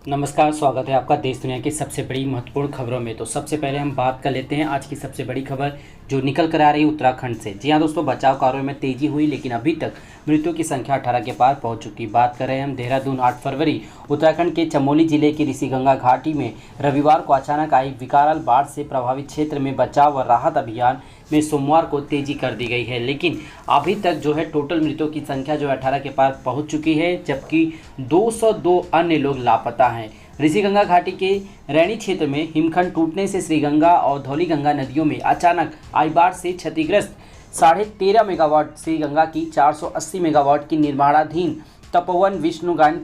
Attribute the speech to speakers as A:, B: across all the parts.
A: नमस्कार, स्वागत है आपका देश दुनिया की सबसे बड़ी महत्वपूर्ण खबरों में। तो सबसे पहले हम बात कर लेते हैं आज की सबसे बड़ी खबर जो निकल कर आ रही है उत्तराखंड से। जी हाँ दोस्तों, बचाव कार्यों में तेजी हुई, लेकिन अभी तक मृत्यु की संख्या 18 के पार पहुंच चुकी। बात कर रहे हैं हम देहरादून। 8 फरवरी उत्तराखंड के चमोली जिले की ऋषिगंगा घाटी में रविवार को अचानक आई विकराल बाढ़ से प्रभावित क्षेत्र में बचाव व राहत अभियान में सोमवार को तेजी कर दी गई है। लेकिन अभी तक जो है टोटल मृतकों की संख्या जो 18 के पार पहुंच चुकी है, जबकि 202 अन्य लोग लापता हैं। ऋषिगंगा घाटी के रैणी क्षेत्र में हिमखंड टूटने से श्रीगंगा और धौलीगंगा नदियों में अचानक आई बाढ़ से क्षतिग्रस्त 13.5 मेगावाट श्रीगंगा की 480 मेगावाट की निर्माणाधीन तपोवन विष्णुगान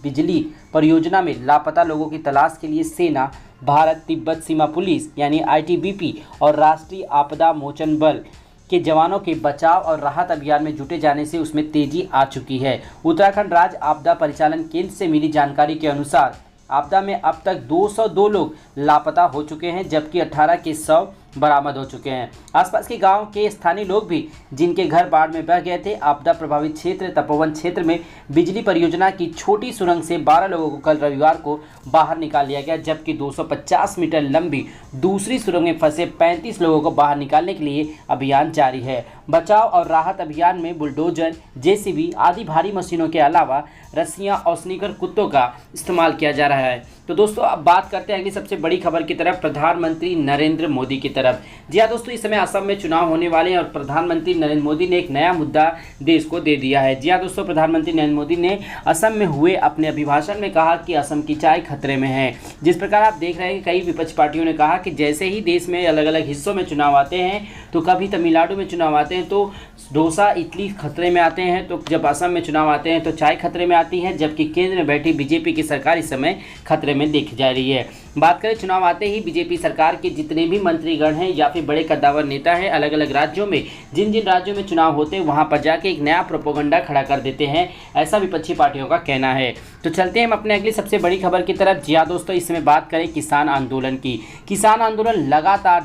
A: बिजली परियोजना में लापता लोगों की तलाश के लिए सेना, भारत तिब्बत सीमा पुलिस यानी आईटीबीपी और राष्ट्रीय आपदा मोचन बल के जवानों के बचाव और राहत अभियान में जुटे जाने से उसमें तेजी आ चुकी है। उत्तराखंड राज्य आपदा परिचालन केंद्र से मिली जानकारी के अनुसार आपदा में अब तक 202 लोग लापता हो चुके हैं, जबकि 18 के शव बरामद हो चुके हैं। आसपास के गांव के स्थानीय लोग भी जिनके घर बाढ़ में बह गए थे। आपदा प्रभावित क्षेत्र तपोवन क्षेत्र में बिजली परियोजना की छोटी सुरंग से 12 लोगों को कल रविवार को बाहर निकाल लिया गया, जबकि 250 मीटर लंबी दूसरी सुरंग में फंसे 35 लोगों को बाहर निकालने के लिए अभियान जारी है। बचाव और राहत अभियान में बुलडोजर, जेसीबी आदि भारी मशीनों के अलावा रस्सियां और स्नीकर कुत्तों का इस्तेमाल किया जा रहा है। तो दोस्तों, अब बात करते हैं अगली सबसे बड़ी खबर की तरफ, प्रधानमंत्री नरेंद्र मोदी की तरफ। जी हाँ दोस्तों, इस समय असम में चुनाव होने वाले हैं और प्रधानमंत्री नरेंद्र मोदी ने एक नया मुद्दा देश को दे दिया है। जी हाँ दोस्तों, प्रधानमंत्री नरेंद्र मोदी ने असम में हुए अपने अभिभाषण में कहा कि असम की चाय खतरे में है। जिस प्रकार आप देख रहे हैं, कई विपक्षी पार्टियों ने कहा कि जैसे ही देश में अलग अलग हिस्सों में चुनाव आते हैं, तो कभी तमिलनाडु में चुनाव आते हैं तो डोसा इडली खतरे में आते हैं, तो जब असम में चुनाव आते हैं तो चाय खतरे में आती है, जबकि केंद्र में बैठी बीजेपी की सरकार इस समय खतरे में देखी जा रही है। बात करें चुनाव आते ही बीजेपी सरकार के जितने भी मंत्रीगण हैं या फिर बड़े कद्दावर नेता हैं, अलग अलग राज्यों में जिन जिन राज्यों में चुनाव होते हैं वहां पर जाके एक नया प्रोपोगंडा खड़ा कर देते हैं, ऐसा विपक्षी पार्टियों का कहना है। तो चलते हैं हम अपने अगली सबसे बड़ी खबर की तरफ। जी हाँ दोस्तों, इस समय बात करें किसान आंदोलन की। किसान आंदोलन लगातार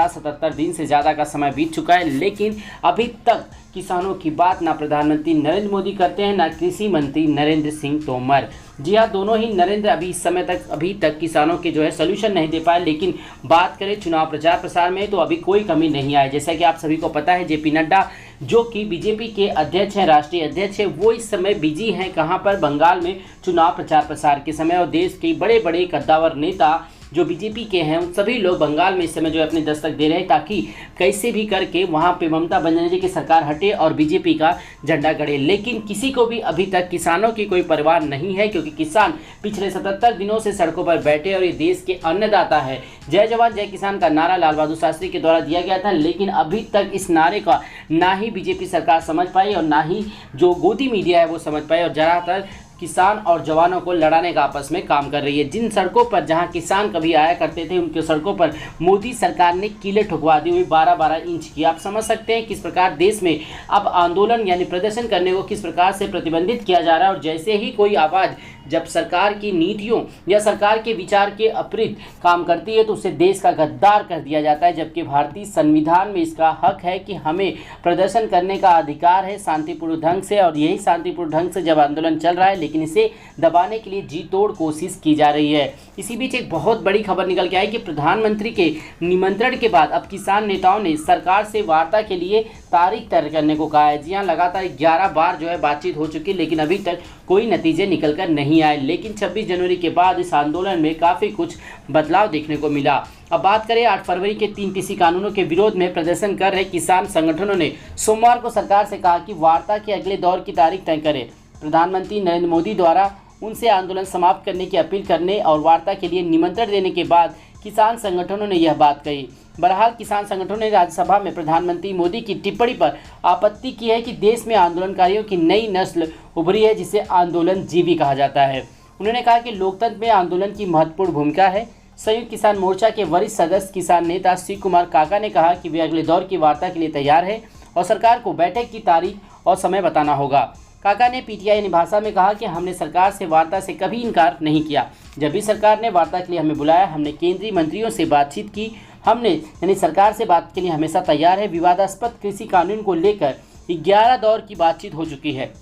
A: 77 दिन से ज़्यादा का समय बीत चुका है, लेकिन अभी तक किसानों की बात ना प्रधानमंत्री नरेंद्र मोदी करते हैं, ना कृषि मंत्री नरेंद्र सिंह तोमर। जी हाँ, दोनों ही नरेंद्र अभी तक किसानों के जो है सोल्यूशन नहीं दे पाए। लेकिन बात करें चुनाव प्रचार प्रसार में तो अभी कोई कमी नहीं आई। जैसा कि आप सभी को पता है, जेपी नड्डा जो कि बीजेपी के अध्यक्ष हैं, राष्ट्रीय अध्यक्ष हैं, वो इस समय बिजी हैं कहाँ पर, बंगाल में चुनाव प्रचार प्रसार के समय। और देश के बड़े बड़े कद्दावर नेता जो बीजेपी के हैं, उन सभी लोग बंगाल में इस समय जो है अपने दस्तक दे रहे हैं, ताकि कैसे भी करके वहां पे ममता बनर्जी की सरकार हटे और बीजेपी का झंडा गड़े। लेकिन किसी को भी अभी तक किसानों की कोई परवाह नहीं है, क्योंकि किसान पिछले 77 दिनों से सड़कों पर बैठे और ये देश के अन्नदाता है। जय जवान जय किसान का नारा लाल बहादुर शास्त्री के द्वारा दिया गया था, लेकिन अभी तक इस नारे का ना ही बीजेपी सरकार समझ पाई और ना ही जो गोदी मीडिया है वो समझ पाई, और ज़्यादातर किसान और जवानों को लड़ाने का आपस में काम कर रही है। जिन सड़कों पर जहां किसान कभी आया करते थे, उनके सड़कों पर मोदी सरकार ने कीले ठुकवा दी हुई 12-12 इंच की। आप समझ सकते हैं किस प्रकार देश में अब आंदोलन यानी प्रदर्शन करने को किस प्रकार से प्रतिबंधित किया जा रहा है। और जैसे ही कोई आवाज़ जब सरकार की नीतियों या सरकार के विचार के अपरित काम करती है तो उसे देश का गद्दार कर दिया जाता है, जबकि भारतीय संविधान में इसका हक है कि हमें प्रदर्शन करने का अधिकार है शांतिपूर्ण ढंग से। और यही शांतिपूर्ण ढंग से जब आंदोलन चल रहा है, लेकिन इसे दबाने के लिए जी तोड़ कोशिश की जा रही है। इसी बीच एक बहुत बड़ी खबर निकल के आई कि प्रधानमंत्री के निमंत्रण के बाद अब किसान नेताओं ने सरकार से वार्ता के लिए तारीख तय करने को कहा है। जी हाँ, लगातार 11 बार जो है बातचीत हो चुकी, लेकिन अभी तक कोई नतीजे निकल कर नहीं आए। लेकिन 26 जनवरी के बाद इस आंदोलन में काफ़ी कुछ बदलाव देखने को मिला। अब बात करें 8 फरवरी के 3 कृषि कानूनों के विरोध में प्रदर्शन कर रहे किसान संगठनों ने सोमवार को सरकार से कहा कि वार्ता के अगले दौर की तारीख तय करें। प्रधानमंत्री नरेंद्र मोदी द्वारा उनसे आंदोलन समाप्त करने की अपील करने और वार्ता के लिए निमंत्रण देने के बाद किसान संगठनों ने यह बात कही। बहरहाल किसान संगठनों ने राज्यसभा में प्रधानमंत्री मोदी की टिप्पणी पर आपत्ति की है कि देश में आंदोलनकारियों की नई नस्ल उभरी है, जिसे आंदोलनजीवी कहा जाता है। उन्होंने कहा कि लोकतंत्र में आंदोलन की महत्वपूर्ण भूमिका है। संयुक्त किसान मोर्चा के वरिष्ठ सदस्य किसान नेता शिव कुमार काका ने कहा कि वे अगले दौर की वार्ता के लिए तैयार है और सरकार को बैठक की तारीख और समय बताना होगा। काका ने पीटीआई भाषा में कहा कि हमने सरकार से वार्ता से कभी इनकार नहीं किया। जब भी सरकार ने वार्ता के लिए हमें बुलाया, हमने केंद्रीय मंत्रियों से बातचीत की। हमने यानी सरकार से बात के लिए हमेशा तैयार है। विवादास्पद कृषि कानून को लेकर 11 दौर की बातचीत हो चुकी है,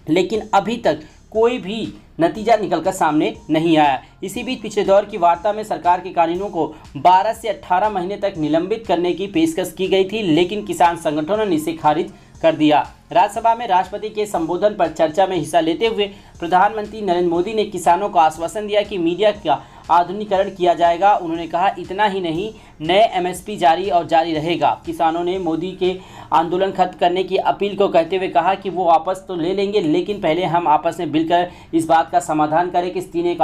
A: लेकिन अभी तक कोई भी नतीजा निकलकर सामने नहीं आया। इसी बीच पिछले दौर की वार्ता में सरकार के कानूनों को 12 से 18 महीने तक निलंबित करने की पेशकश की गई थी, लेकिन किसान संगठनों ने इसे खारिज कर दिया। राज्यसभा में राष्ट्रपति के संबोधन पर चर्चा में हिस्सा लेते हुए प्रधानमंत्री नरेंद्र मोदी ने किसानों को आश्वासन दिया कि मीडिया का आधुनिकीकरण किया जाएगा। उन्होंने कहा, इतना ही नहीं, नए एमएसपी जारी रहेगा। किसानों ने मोदी के आंदोलन खत्म करने की अपील को कहते हुए कहा कि वो वापस तो ले लेंगे, लेकिन पहले हम आपस में मिलकर इस बात का समाधान करें कि तीन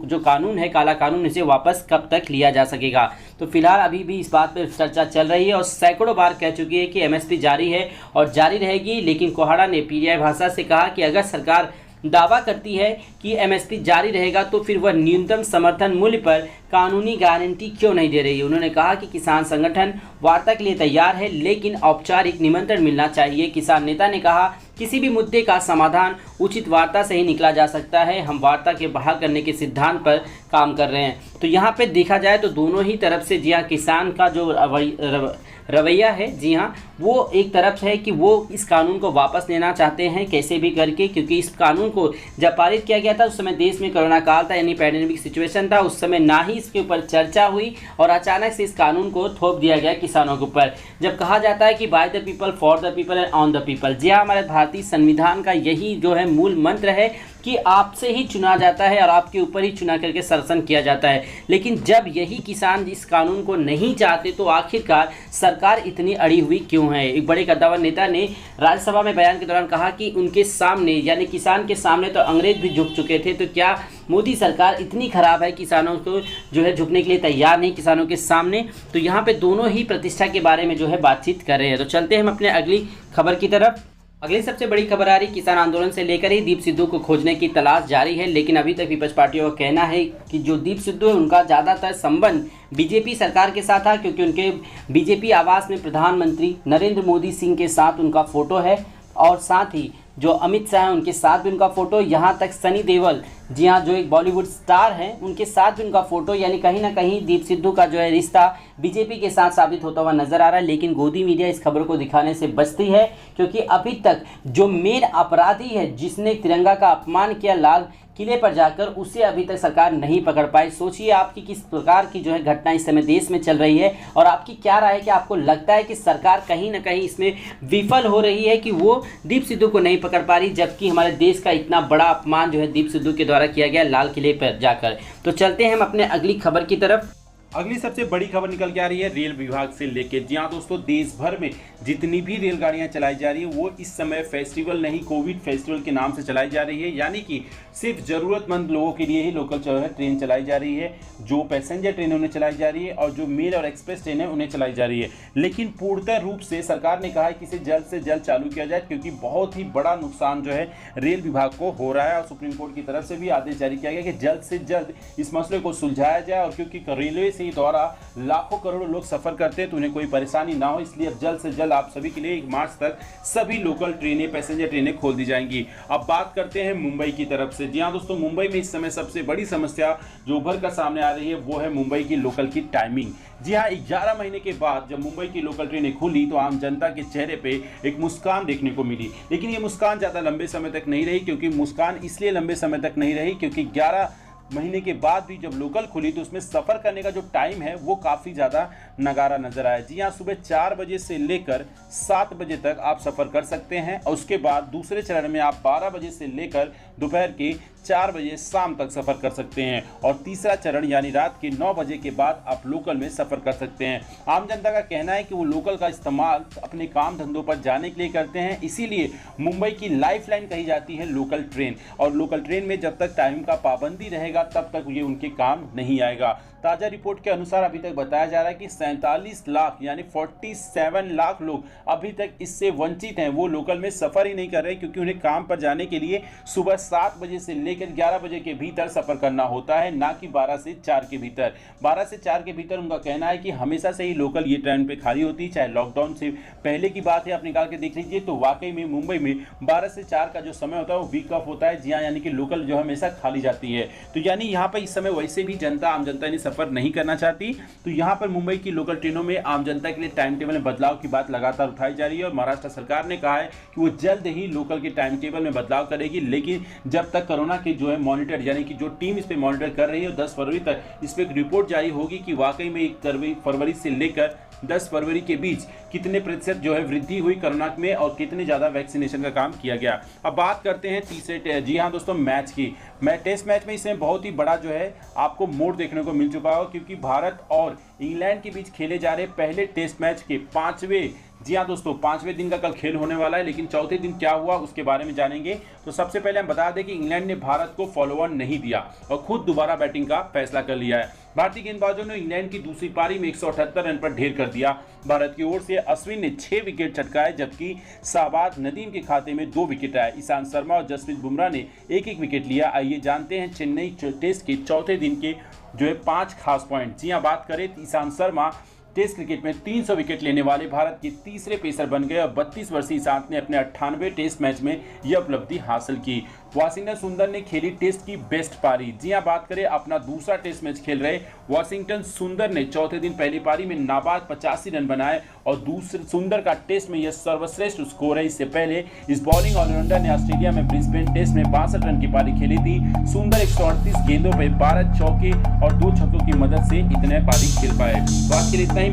A: जो कानून है, काला कानून, इसे वापस कब तक लिया जा सकेगा। तो फिलहाल अभी भी इस बात पर चर्चा चल रही है और सैकड़ों बार कह चुकी है कि एमएसपी जारी है और जारी रहेगी। लेकिन कोहाड़ा ने पीटीआई भाषा से कहा कि अगर सरकार दावा करती है कि एमएसपी जारी रहेगा तो फिर वह न्यूनतम समर्थन मूल्य पर कानूनी गारंटी क्यों नहीं दे रही है। उन्होंने कहा कि किसान संगठन वार्ता के लिए तैयार है, लेकिन औपचारिक निमंत्रण मिलना चाहिए। किसान नेता ने कहा, किसी भी मुद्दे का समाधान उचित वार्ता से ही निकला जा सकता है। हम वार्ता के बहाल करने के सिद्धांत पर काम कर रहे हैं। तो यहाँ पे देखा जाए तो दोनों ही तरफ से, जी हाँ, किसान का जो रवैया है, जी हाँ, वो एक तरफ है कि वो इस कानून को वापस लेना चाहते हैं कैसे भी करके, क्योंकि इस कानून को जब पारित किया गया था उस समय देश में कोरोना काल था, यानी पैंडेमिक सिचुएशन था। उस समय ना ही इसके ऊपर चर्चा हुई और अचानक से इस कानून को थोप दिया गया किसानों के ऊपर। जब कहा जाता है कि by the people, for the people and on the people, जी हाँ, हमारे भारतीय संविधान का यही जो है मूल मंत्र है कि आपसे ही चुना जाता है और आपके ऊपर ही चुना करके शासन किया जाता है। लेकिन जब यही किसान इस कानून को नहीं चाहते तो आखिरकार सरकार इतनी अड़ी हुई क्यों है। एक बड़े कद्दावर नेता ने राज्यसभा में बयान के दौरान कहा कि उनके सामने, यानी किसान के सामने तो अंग्रेज भी झुक चुके थे, तो क्या मोदी सरकार इतनी खराब है, किसानों को जो है झुकने के लिए तैयार नहीं किसानों के सामने। तो यहाँ पे दोनों ही प्रतिष्ठा के बारे में जो है बातचीत कर रहे हैं। तो चलते हैं हम अपने अगली खबर की तरफ। अगली सबसे बड़ी खबर आ रही, किसान आंदोलन से लेकर ही दीप सिद्धू को खोजने की तलाश जारी है, लेकिन अभी तक विपक्ष पार्टियों का कहना है कि जो दीप सिद्धू है उनका ज़्यादातर संबंध बीजेपी सरकार के साथ था, क्योंकि उनके बीजेपी आवास में प्रधानमंत्री नरेंद्र मोदी सिंह के साथ उनका फोटो है और साथ ही जो अमित शाह हैं उनके साथ भी उनका फोटो, यहाँ तक सनी देओल, जी हाँ, जो एक बॉलीवुड स्टार हैं, उनके साथ भी उनका फोटो, यानी कहीं ना कहीं दीप सिद्धू का जो है रिश्ता बीजेपी के साथ साबित होता हुआ नजर आ रहा है। लेकिन गोदी मीडिया इस खबर को दिखाने से बचती है, क्योंकि अभी तक जो मेन अपराधी है जिसने तिरंगा का अपमान किया लाल किले पर जाकर, उसे अभी तक सरकार नहीं पकड़ पाई। सोचिए आपकी किस प्रकार की जो है घटना इस समय देश में चल रही है और आपकी क्या राय है कि आपको लगता है कि सरकार कहीं ना कहीं इसमें विफल हो रही है कि वो दीप सिद्धू को नहीं पकड़ पा रही, जबकि हमारे देश का इतना बड़ा अपमान जो है दीप सिद्धू के द्वारा किया गया लाल किले पर जाकर। तो चलते हैं हम अपने अगली खबर की तरफ।
B: अगली सबसे बड़ी खबर निकल के आ रही है रेल विभाग से लेके। जी हाँ दोस्तों, देश भर में जितनी भी रेलगाड़ियां चलाई जा रही है वो इस समय फेस्टिवल नहीं, कोविड फेस्टिवल के नाम से चलाई जा रही है, यानी कि सिर्फ जरूरतमंद लोगों के लिए ही लोकल जो है ट्रेन चलाई जा रही है। जो पैसेंजर ट्रेन उन्हें चलाई जा रही है और जो मेल और एक्सप्रेस ट्रेन है उन्हें चलाई जा रही है। लेकिन पूर्णतः रूप से सरकार ने कहा है कि इसे जल्द से जल्द चालू किया जाए, क्योंकि बहुत ही बड़ा नुकसान जो है रेल विभाग को हो रहा है और सुप्रीम कोर्ट की तरफ से भी आदेश जारी किया गया कि जल्द से जल्द इस मसले को सुलझाया जाए। और क्योंकि रेलवे से द्वारा लाखों करोड़ों लोग सफर करते हैं तो उन्हें कोई परेशानी ना हो, इसलिए अब जल्द से जल्द आप सभी के लिए 1 मार्च तक सभी लोकल ट्रेनें, पैसेंजर ट्रेनें खोल दी जाएंगी। अब बात करते हैं मुंबई की तरफ से। जी हाँ दोस्तों, मुंबई में इस समय सबसे बड़ी समस्या जो उभर कर सामने आ रही है वो है मुंबई की लोकल की टाइमिंग। जी हाँ, 11 महीने के बाद जब मुंबई की लोकल ट्रेनें खुली तो आम जनता के चेहरे पे एक मुस्कान देखने को मिली, लेकिन ये मुस्कान ज़्यादा लंबे समय तक नहीं रही। क्योंकि मुस्कान इसलिए लंबे समय तक नहीं रही क्योंकि 11 महीने के बाद भी जब लोकल खुली तो उसमें सफ़र करने का जो टाइम है वो काफ़ी ज़्यादा नगारा नज़र आया। जी हाँ, सुबह 4 बजे से लेकर 7 बजे तक आप सफ़र कर सकते हैं और उसके बाद दूसरे चरण में आप 12 बजे से लेकर दोपहर के 4 बजे शाम तक सफ़र कर सकते हैं और तीसरा चरण यानी रात के 9 बजे के बाद आप लोकल में सफ़र कर सकते हैं। आम जनता का कहना है कि वो लोकल का इस्तेमाल अपने काम धंधों पर जाने के लिए करते हैं, इसीलिए मुंबई की लाइफलाइन कही जाती है लोकल ट्रेन। और लोकल ट्रेन में जब तक टाइम का पाबंदी रहेगा तब तक ये उनके काम नहीं आएगा। ताज़ा रिपोर्ट के अनुसार अभी तक बताया जा रहा है कि 47 लाख यानी 47 लाख लोग अभी तक इससे वंचित हैं। वो लोकल में सफ़र ही नहीं कर रहे क्योंकि उन्हें काम पर जाने के लिए सुबह 7 बजे से लेकर 11 बजे के भीतर सफ़र करना होता है, ना कि 12 से 4 के भीतर। 12 से 4 के भीतर उनका कहना है कि हमेशा से ही लोकल ये ट्रेन पे खाली होती है, चाहे लॉकडाउन से पहले की बात है आप निकाल के देख लीजिए तो वाकई में मुंबई में 12 से 4 का जो समय होता है वो वीक ऑफ होता है। जी हाँ, यानी कि लोकल जो हमेशा खाली जाती है। तो यानी यहाँ पर इस समय वैसे भी जनता, आम जनता ने सफर नहीं करना चाहती। तो यहाँ पर मुंबई की लोकल ट्रेनों में आम जनता के लिए टाइम टेबल में बदलाव की बात लगातार उठाई जा रही है और महाराष्ट्र सरकार ने कहा है कि वो जल्द ही लोकल के टाइम टेबल में बदलाव करेगी। लेकिन जब तक कोरोना के जो है मॉनिटर यानी कि जो टीम इस पे मॉनिटर कर रही है 10 फरवरी तक इस पे एक रिपोर्ट जारी होगी कि वाकई में 1 फरवरी से लेकर 10 फरवरी के बीच कितने प्रतिशत जो है वृद्धि हुई कोरोना में और कितने ज़्यादा वैक्सीनेशन का काम किया गया। अब बात करते हैं तीसरे जी हाँ दोस्तों मैच की। टेस्ट मैच में इसमें बहुत ही बड़ा जो है आपको मोड़ देखने को मिल चुका हो, क्योंकि भारत और इंग्लैंड के बीच खेले जा रहे पहले टेस्ट मैच के 5वें जी हाँ दोस्तों 5वें दिन का कल खेल होने वाला है। लेकिन चौथे दिन क्या हुआ उसके बारे में जानेंगे। तो सबसे पहले हम बता दें कि इंग्लैंड ने भारत को फॉलो ऑन नहीं दिया और खुद दोबारा बैटिंग का फैसला कर लिया है। भारतीय गेंदबाजों ने इंग्लैंड की दूसरी पारी में 178 रन पर ढेर कर दिया। भारत की ओर से अश्विन ने 6 विकेट चटकाए, जबकि शाहबाज नदीम के खाते में 2 विकेट आए। ईशांत शर्मा और जसप्रीत बुमराह ने एक विकेट लिया। आइए जानते हैं चेन्नई टेस्ट के चौथे दिन के जो है 5 खास पॉइंट। जी हाँ, बात करें तो ईशांत शर्मा टेस्ट क्रिकेट में 300 विकेट लेने वाले भारत के तीसरे पेसर बन गए और 32 वर्षीय ईशांत ने अपने 98वें टेस्ट मैच में यह उपलब्धि हासिल की। वाशिंगटन सुंदर ने खेली टेस्ट की बेस्ट पारी। जी हां, बात करें अपना दूसरा टेस्ट मैच खेल रहे वाशिंगटन सुंदर ने चौथे दिन पहली पारी में नाबाद 85 रन बनाए और दूसरे सुंदर का टेस्ट में यह सर्वश्रेष्ठ स्कोर है। इससे पहले इस बॉलिंग ऑलराउंडर ने ऑस्ट्रेलिया में ब्रिस्बेन टेस्ट में 62 रन की पारी खेली थी। सुंदर 138 गेंदों पर 12 चौके और 2 छक्कों की मदद से इतने पारी खेल पाए। तो आज के लिए इतना ही।